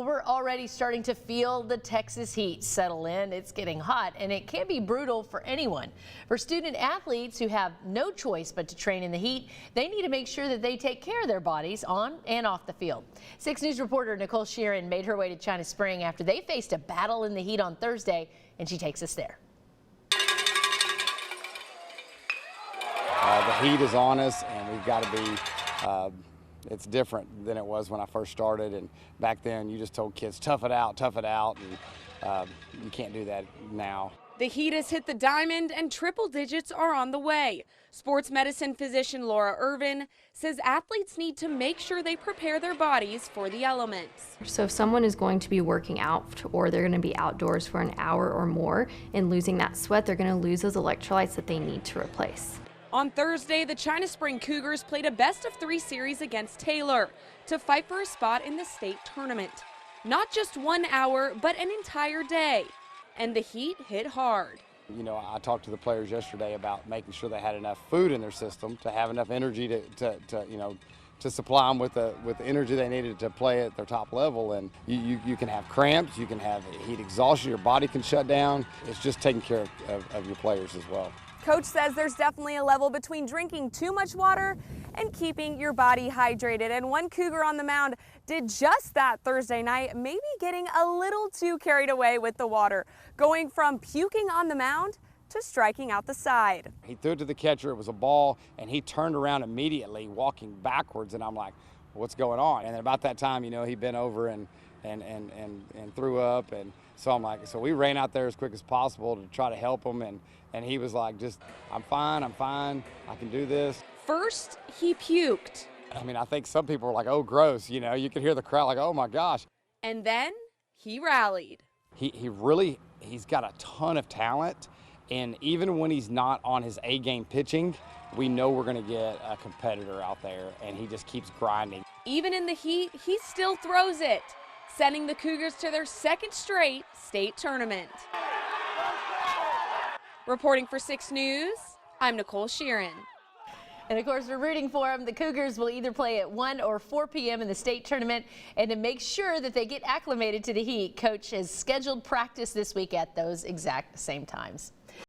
We're already starting to feel the Texas heat settle in. It's getting hot and it can be brutal for anyone. For student athletes who have no choice but to train in the heat, they need to make sure that they take care of their bodies on and off the field. 6 News reporter Nicole Sheeran made her way to China Spring after they faced a battle in the heat on Thursday, and she takes us there. The heat is on us and we've got to be it's different than it was when I first started, and back then you just told kids tough it out, and you can't do that now. The heat has hit the diamond and triple digits are on the way. Sports medicine physician Laura Irvin says athletes need to make sure they prepare their bodies for the elements. So if someone is going to be working out or they're going to be outdoors for an hour or more and losing that sweat, they're going to lose those electrolytes that they need to replace. On Thursday, the China Spring Cougars played a best-of-3 series against Taylor to fight for a spot in the state tournament. Not just 1 hour, but an entire day. And the heat hit hard. You know, I talked to the players yesterday about making sure they had enough food in their system to have enough energy to supply them with the energy they needed to play at their top level. And you can have cramps, you can have heat exhaustion, your body can shut down. It's just taking care of your players as well. Coach says there's definitely a level between drinking too much water and keeping your body hydrated. And one Cougar on the mound did just that Thursday night, maybe getting a little too carried away with the water, going from puking on the mound to striking out the side. He threw it to the catcher, it was a ball, and he turned around immediately, walking backwards, and I'm like, what's going on? And then about that time, you know, he bent over and threw up, and so I'm like, so we ran out there as quick as possible to try to help him, and he was like, just, I'm fine, I can do this. First, he puked. I mean, I think some people were like, oh, gross, you know, you could hear the crowd like, oh my gosh. And then he rallied. He's got a ton of talent, and even when he's not on his A game pitching, we know we're gonna get a competitor out there, and he just keeps grinding. Even in the heat, he still throws it, sending the Cougars to their second straight state tournament. Reporting for 6 News, I'm Nicole Sheeran. And of course, we're rooting for them. The Cougars will either play at 1 or 4 p.m. in the state tournament. And to make sure that they get acclimated to the heat, Coach has scheduled practice this week at those exact same times.